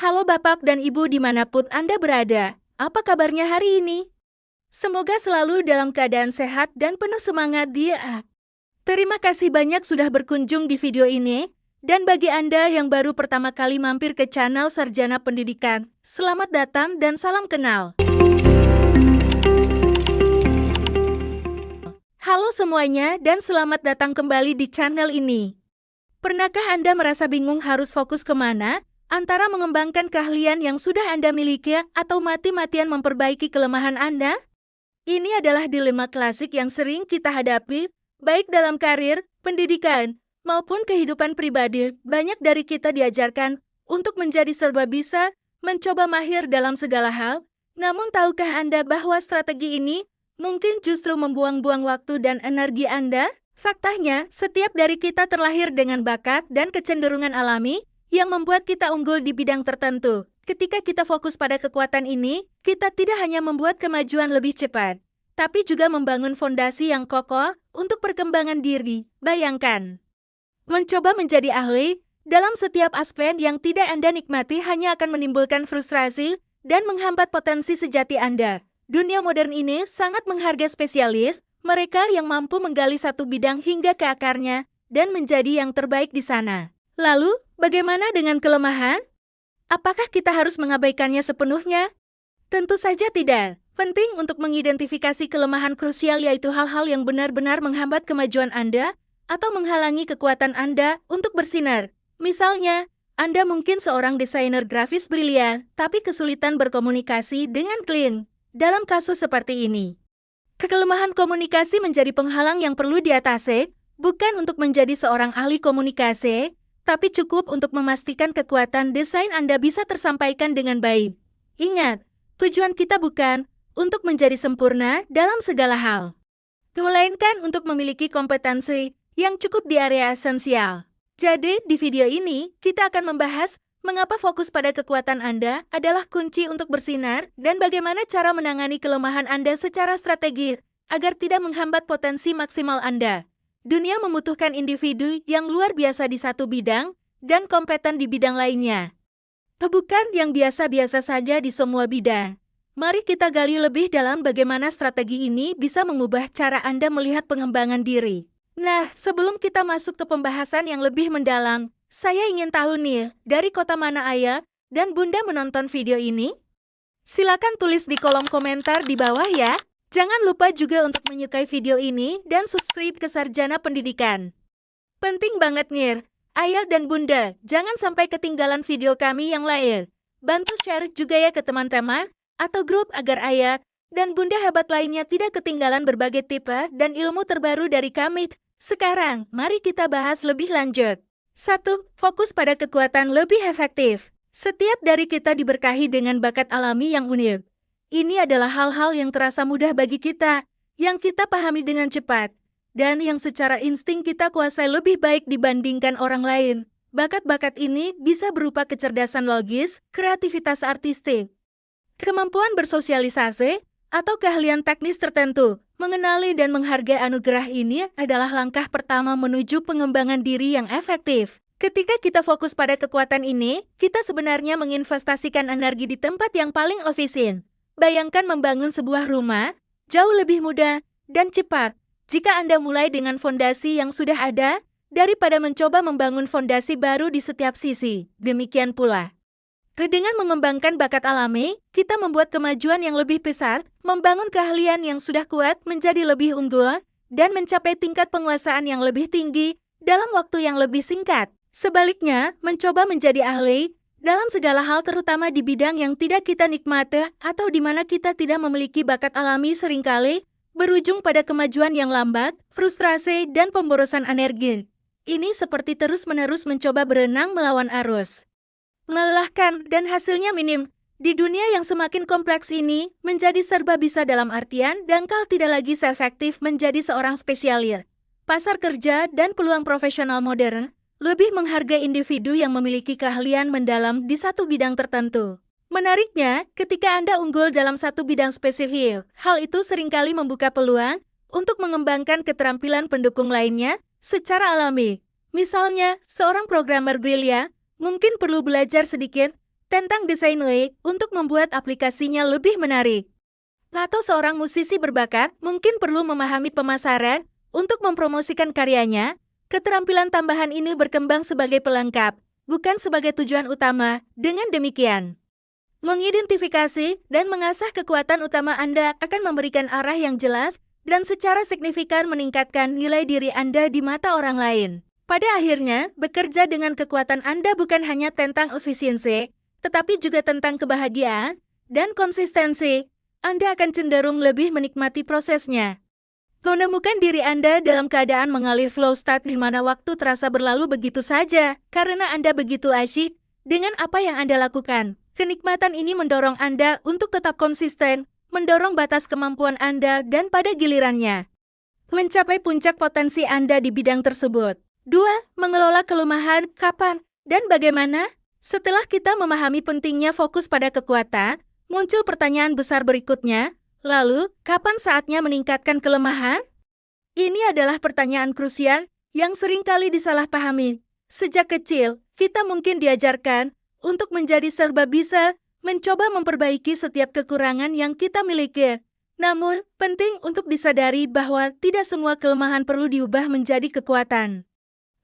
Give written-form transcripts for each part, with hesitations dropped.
Halo Bapak dan Ibu dimanapun Anda berada, apa kabarnya hari ini? Semoga selalu dalam keadaan sehat dan penuh semangat dia. Terima kasih banyak sudah berkunjung di video ini, dan bagi Anda yang baru pertama kali mampir ke channel Sarjana Pendidikan, selamat datang dan salam kenal. Halo semuanya dan selamat datang kembali di channel ini. Pernahkah Anda merasa bingung harus fokus kemana? Antara mengembangkan keahlian yang sudah Anda miliki atau mati-matian memperbaiki kelemahan Anda? Ini adalah dilema klasik yang sering kita hadapi, baik dalam karir, pendidikan, maupun kehidupan pribadi. Banyak dari kita diajarkan untuk menjadi serba bisa, mencoba mahir dalam segala hal. Namun tahukah Anda bahwa strategi ini mungkin justru membuang-buang waktu dan energi Anda? Faktanya, setiap dari kita terlahir dengan bakat dan kecenderungan alami yang membuat kita unggul di bidang tertentu. Ketika kita fokus pada kekuatan ini, kita tidak hanya membuat kemajuan lebih cepat, tapi juga membangun fondasi yang kokoh untuk perkembangan diri. Bayangkan, mencoba menjadi ahli dalam setiap aspek yang tidak Anda nikmati hanya akan menimbulkan frustrasi dan menghambat potensi sejati Anda. Dunia modern ini sangat menghargai spesialis, mereka yang mampu menggali satu bidang hingga ke akarnya dan menjadi yang terbaik di sana. Lalu, bagaimana dengan kelemahan? Apakah kita harus mengabaikannya sepenuhnya? Tentu saja tidak. Penting untuk mengidentifikasi kelemahan krusial yaitu hal-hal yang benar-benar menghambat kemajuan Anda atau menghalangi kekuatan Anda untuk bersinar. Misalnya, Anda mungkin seorang desainer grafis brilian, tapi kesulitan berkomunikasi dengan klien. Dalam kasus seperti ini, kelemahan komunikasi menjadi penghalang yang perlu diatasi, bukan untuk menjadi seorang ahli komunikasi, tapi cukup untuk memastikan kekuatan desain Anda bisa tersampaikan dengan baik. Ingat, tujuan kita bukan untuk menjadi sempurna dalam segala hal, melainkan untuk memiliki kompetensi yang cukup di area esensial. Jadi, di video ini, kita akan membahas mengapa fokus pada kekuatan Anda adalah kunci untuk bersinar dan bagaimana cara menangani kelemahan Anda secara strategis agar tidak menghambat potensi maksimal Anda. Dunia membutuhkan individu yang luar biasa di satu bidang dan kompeten di bidang lainnya. Bukan yang biasa-biasa saja di semua bidang. Mari kita gali lebih dalam bagaimana strategi ini bisa mengubah cara Anda melihat pengembangan diri. Nah, sebelum kita masuk ke pembahasan yang lebih mendalam, saya ingin tahu nih, dari kota mana Ayah dan Bunda menonton video ini? Silakan tulis di kolom komentar di bawah ya. Jangan lupa juga untuk menyukai video ini dan subscribe ke Sarjana Pendidikan. Penting banget nih, Ayah dan Bunda, jangan sampai ketinggalan video kami yang lain. Bantu share juga ya ke teman-teman atau grup agar Ayah dan Bunda hebat lainnya tidak ketinggalan berbagai tipe dan ilmu terbaru dari kami. Sekarang, mari kita bahas lebih lanjut. 1. Fokus pada kekuatan lebih efektif. Setiap dari kita diberkahi dengan bakat alami yang unik. Ini adalah hal-hal yang terasa mudah bagi kita, yang kita pahami dengan cepat, dan yang secara insting kita kuasai lebih baik dibandingkan orang lain. Bakat-bakat ini bisa berupa kecerdasan logis, kreativitas artistik, kemampuan bersosialisasi, atau keahlian teknis tertentu. Mengenali dan menghargai anugerah ini adalah langkah pertama menuju pengembangan diri yang efektif. Ketika kita fokus pada kekuatan ini, kita sebenarnya menginvestasikan energi di tempat yang paling efisien. Bayangkan membangun sebuah rumah, jauh lebih mudah dan cepat jika Anda mulai dengan fondasi yang sudah ada, daripada mencoba membangun fondasi baru di setiap sisi. Demikian pula, dengan mengembangkan bakat alami, kita membuat kemajuan yang lebih besar, membangun keahlian yang sudah kuat menjadi lebih unggul, dan mencapai tingkat penguasaan yang lebih tinggi dalam waktu yang lebih singkat. Sebaliknya, mencoba menjadi ahli dalam segala hal terutama di bidang yang tidak kita nikmati atau di mana kita tidak memiliki bakat alami seringkali berujung pada kemajuan yang lambat, frustrasi, dan pemborosan energi. Ini seperti terus-menerus mencoba berenang melawan arus. Melelahkan dan hasilnya minim. Di dunia yang semakin kompleks ini, menjadi serba bisa dalam artian dangkal tidak lagi seefektif menjadi seorang spesialis. Pasar kerja dan peluang profesional modern lebih menghargai individu yang memiliki keahlian mendalam di satu bidang tertentu. Menariknya, ketika Anda unggul dalam satu bidang spesifik, hal itu seringkali membuka peluang untuk mengembangkan keterampilan pendukung lainnya secara alami. Misalnya, seorang programmer brilian mungkin perlu belajar sedikit tentang desain UI untuk membuat aplikasinya lebih menarik. Atau seorang musisi berbakat mungkin perlu memahami pemasaran untuk mempromosikan karyanya. Keterampilan tambahan ini berkembang sebagai pelengkap, bukan sebagai tujuan utama. Dengan demikian, mengidentifikasi dan mengasah kekuatan utama Anda akan memberikan arah yang jelas dan secara signifikan meningkatkan nilai diri Anda di mata orang lain. Pada akhirnya, bekerja dengan kekuatan Anda bukan hanya tentang efisiensi, tetapi juga tentang kebahagiaan dan konsistensi. Anda akan cenderung lebih menikmati prosesnya. Menemukan diri Anda dalam keadaan mengalih flow state di mana waktu terasa berlalu begitu saja karena Anda begitu asyik dengan apa yang Anda lakukan. Kenikmatan ini mendorong Anda untuk tetap konsisten, mendorong batas kemampuan Anda dan pada gilirannya mencapai puncak potensi Anda di bidang tersebut. 2. Mengelola kelemahan, kapan dan bagaimana? Setelah kita memahami pentingnya fokus pada kekuatan, muncul pertanyaan besar berikutnya. Lalu, kapan saatnya meningkatkan kelemahan? Ini adalah pertanyaan krusial yang seringkali disalahpahami. Sejak kecil, kita mungkin diajarkan untuk menjadi serba bisa, mencoba memperbaiki setiap kekurangan yang kita miliki. Namun, penting untuk disadari bahwa tidak semua kelemahan perlu diubah menjadi kekuatan.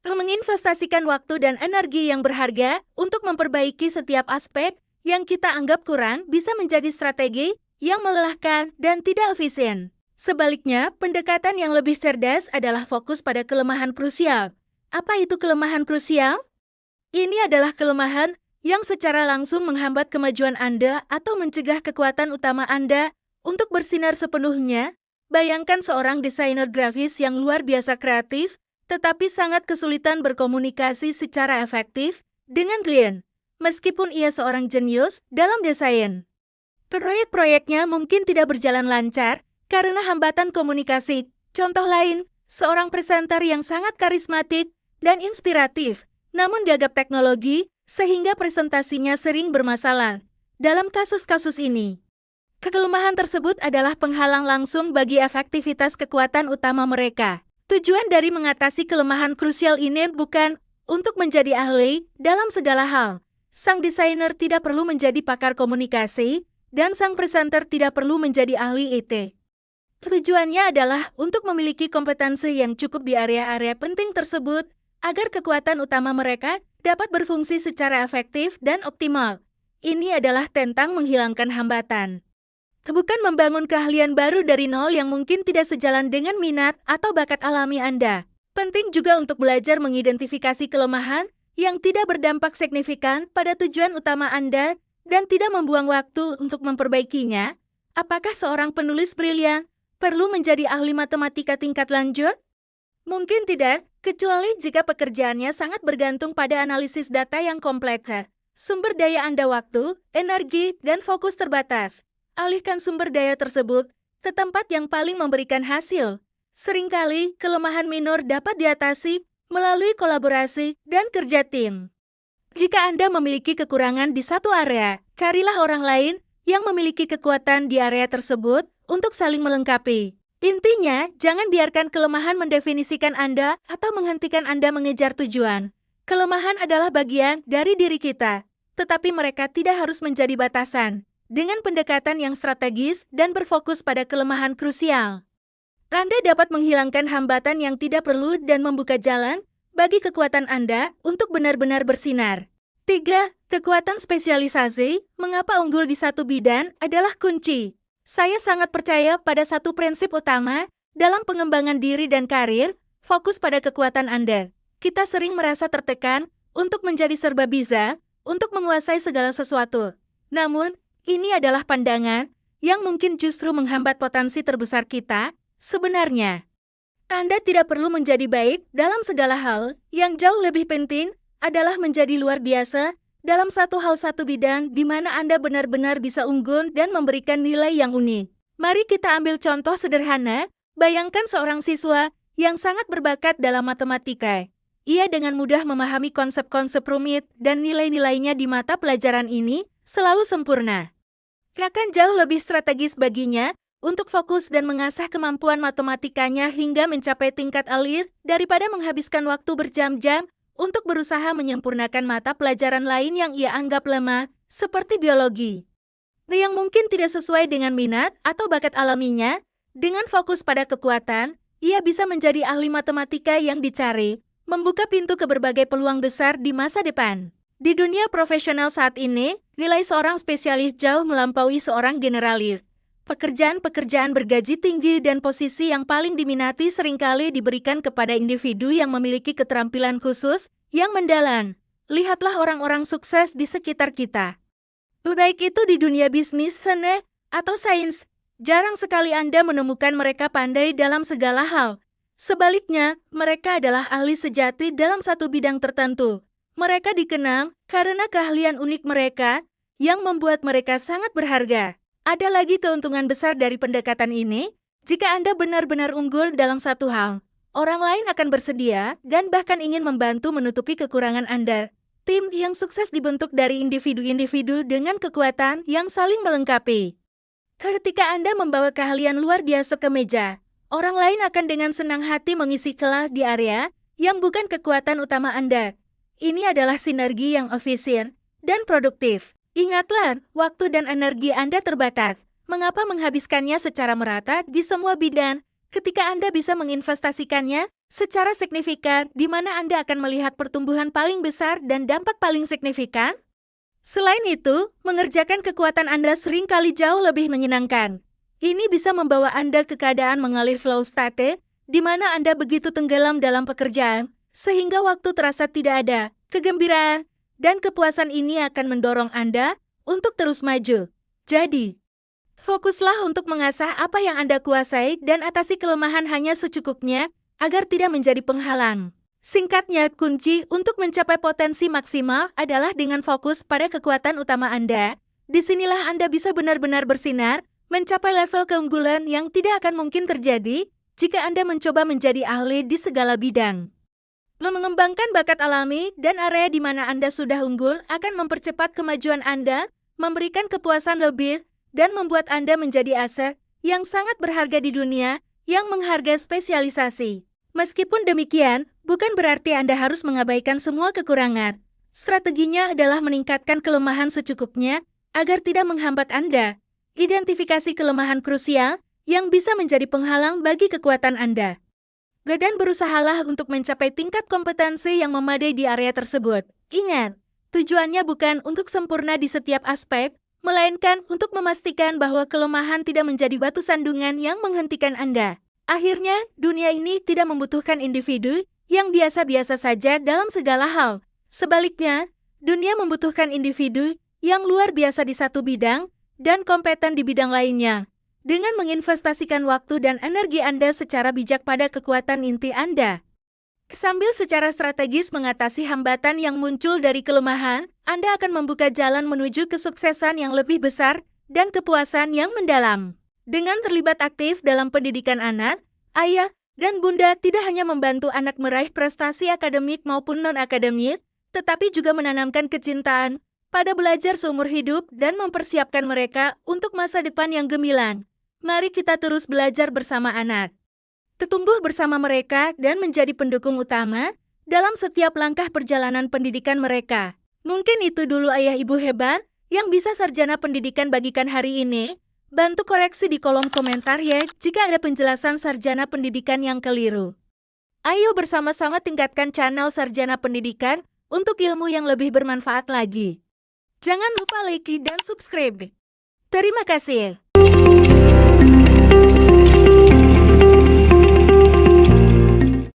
Menginvestasikan waktu dan energi yang berharga untuk memperbaiki setiap aspek yang kita anggap kurang bisa menjadi strategi yang melelahkan dan tidak efisien. Sebaliknya, pendekatan yang lebih cerdas adalah fokus pada kelemahan krusial. Apa itu kelemahan krusial? Ini adalah kelemahan yang secara langsung menghambat kemajuan Anda atau mencegah kekuatan utama Anda untuk bersinar sepenuhnya. Bayangkan seorang desainer grafis yang luar biasa kreatif, tetapi sangat kesulitan berkomunikasi secara efektif dengan klien, meskipun ia seorang jenius dalam desain. Proyek-proyeknya mungkin tidak berjalan lancar karena hambatan komunikasi. Contoh lain, seorang presenter yang sangat karismatik dan inspiratif, namun gagap teknologi sehingga presentasinya sering bermasalah. Dalam kasus-kasus ini, kelemahan tersebut adalah penghalang langsung bagi efektivitas kekuatan utama mereka. Tujuan dari mengatasi kelemahan krusial ini bukan untuk menjadi ahli dalam segala hal. Sang desainer tidak perlu menjadi pakar komunikasi, dan sang presenter tidak perlu menjadi ahli IT. Tujuannya adalah untuk memiliki kompetensi yang cukup di area-area penting tersebut agar kekuatan utama mereka dapat berfungsi secara efektif dan optimal. Ini adalah tentang menghilangkan hambatan. Bukan membangun keahlian baru dari nol yang mungkin tidak sejalan dengan minat atau bakat alami Anda. Penting juga untuk belajar mengidentifikasi kelemahan yang tidak berdampak signifikan pada tujuan utama Anda dan tidak membuang waktu untuk memperbaikinya. Apakah seorang penulis brilian perlu menjadi ahli matematika tingkat lanjut? Mungkin tidak, kecuali jika pekerjaannya sangat bergantung pada analisis data yang kompleks. Sumber daya Anda waktu, energi, dan fokus terbatas. Alihkan sumber daya tersebut ke tempat yang paling memberikan hasil. Seringkali, kelemahan minor dapat diatasi melalui kolaborasi dan kerja tim. Jika Anda memiliki kekurangan di satu area, carilah orang lain yang memiliki kekuatan di area tersebut untuk saling melengkapi. Intinya, jangan biarkan kelemahan mendefinisikan Anda atau menghentikan Anda mengejar tujuan. Kelemahan adalah bagian dari diri kita, tetapi mereka tidak harus menjadi batasan. Dengan pendekatan yang strategis dan berfokus pada kelemahan krusial, Anda dapat menghilangkan hambatan yang tidak perlu dan membuka jalan bagi kekuatan Anda untuk benar-benar bersinar. 3. Kekuatan spesialisasi. Mengapa unggul di satu bidang adalah kunci. Saya sangat percaya pada satu prinsip utama dalam pengembangan diri dan karir, fokus pada kekuatan Anda. Kita sering merasa tertekan untuk menjadi serba bisa, untuk menguasai segala sesuatu. Namun, ini adalah pandangan yang mungkin justru menghambat potensi terbesar kita. Sebenarnya, Anda tidak perlu menjadi baik dalam segala hal. Yang jauh lebih penting adalah menjadi luar biasa dalam satu bidang di mana Anda benar-benar bisa unggul dan memberikan nilai yang unik. Mari kita ambil contoh sederhana. Bayangkan seorang siswa yang sangat berbakat dalam matematika. Ia dengan mudah memahami konsep-konsep rumit dan nilai-nilainya di mata pelajaran ini selalu sempurna. Akan jauh lebih strategis baginya untuk fokus dan mengasah kemampuan matematikanya hingga mencapai tingkat elit daripada menghabiskan waktu berjam-jam untuk berusaha menyempurnakan mata pelajaran lain yang ia anggap lemah. seperti biologi, yang mungkin tidak sesuai dengan minat atau bakat alaminya. Dengan fokus pada kekuatan, ia bisa menjadi ahli matematika yang dicari, membuka pintu ke berbagai peluang besar di masa depan. Di dunia profesional saat ini, nilai seorang spesialis jauh melampaui seorang generalis. Pekerjaan-pekerjaan bergaji tinggi dan posisi yang paling diminati seringkali diberikan kepada individu yang memiliki keterampilan khusus yang mendalam. Lihatlah orang-orang sukses di sekitar kita. Baik itu di dunia bisnis, seni, atau sains, jarang sekali Anda menemukan mereka pandai dalam segala hal. Sebaliknya, mereka adalah ahli sejati dalam satu bidang tertentu. Mereka dikenal karena keahlian unik mereka yang membuat mereka sangat berharga. Ada lagi keuntungan besar dari pendekatan ini. Jika Anda benar-benar unggul dalam satu hal, orang lain akan bersedia dan bahkan ingin membantu menutupi kekurangan Anda. Tim yang sukses dibentuk dari individu-individu dengan kekuatan yang saling melengkapi. Ketika Anda membawa keahlian luar biasa ke meja, orang lain akan dengan senang hati mengisi celah di area yang bukan kekuatan utama Anda. Ini adalah sinergi yang efisien dan produktif. Ingatlah, waktu dan energi Anda terbatas. Mengapa menghabiskannya secara merata di semua bidang ketika Anda bisa menginvestasikannya secara signifikan di mana Anda akan melihat pertumbuhan paling besar dan dampak paling signifikan? Selain itu, mengerjakan kekuatan Anda seringkali jauh lebih menyenangkan. Ini bisa membawa Anda ke keadaan mengalir flow state, di mana Anda begitu tenggelam dalam pekerjaan, sehingga waktu terasa tidak ada. Kegembiraan dan kepuasan ini akan mendorong Anda untuk terus maju. Jadi, fokuslah untuk mengasah apa yang Anda kuasai dan atasi kelemahan hanya secukupnya, agar tidak menjadi penghalang. Singkatnya, kunci untuk mencapai potensi maksimal adalah dengan fokus pada kekuatan utama Anda. Disinilah Anda bisa benar-benar bersinar, mencapai level keunggulan yang tidak akan mungkin terjadi jika Anda mencoba menjadi ahli di segala bidang. Mengembangkan bakat alami dan area di mana Anda sudah unggul akan mempercepat kemajuan Anda, memberikan kepuasan lebih, dan membuat Anda menjadi aset yang sangat berharga di dunia yang menghargai spesialisasi. Meskipun demikian, bukan berarti Anda harus mengabaikan semua kekurangan. Strateginya adalah meningkatkan kelemahan secukupnya agar tidak menghambat Anda. Identifikasi kelemahan krusial yang bisa menjadi penghalang bagi kekuatan Anda. Dan berusahalah untuk mencapai tingkat kompetensi yang memadai di area tersebut. Ingat, tujuannya bukan untuk sempurna di setiap aspek, melainkan untuk memastikan bahwa kelemahan tidak menjadi batu sandungan yang menghentikan Anda. Akhirnya, dunia ini tidak membutuhkan individu yang biasa-biasa saja dalam segala hal. Sebaliknya, dunia membutuhkan individu yang luar biasa di satu bidang dan kompeten di bidang lainnya. Dengan menginvestasikan waktu dan energi Anda secara bijak pada kekuatan inti Anda, sambil secara strategis mengatasi hambatan yang muncul dari kelemahan, Anda akan membuka jalan menuju kesuksesan yang lebih besar dan kepuasan yang mendalam. Dengan terlibat aktif dalam pendidikan anak, ayah dan bunda tidak hanya membantu anak meraih prestasi akademik maupun non-akademik, tetapi juga menanamkan kecintaan pada belajar seumur hidup dan mempersiapkan mereka untuk masa depan yang gemilang. Mari kita terus belajar bersama anak, tumbuh bersama mereka dan menjadi pendukung utama dalam setiap langkah perjalanan pendidikan mereka. Mungkin itu dulu ayah ibu hebat yang bisa sarjana pendidikan bagikan hari ini. Bantu koreksi di kolom komentar ya jika ada penjelasan sarjana pendidikan yang keliru. Ayo bersama-sama tingkatkan channel Sarjana Pendidikan untuk ilmu yang lebih bermanfaat lagi. Jangan lupa like dan subscribe. Terima kasih.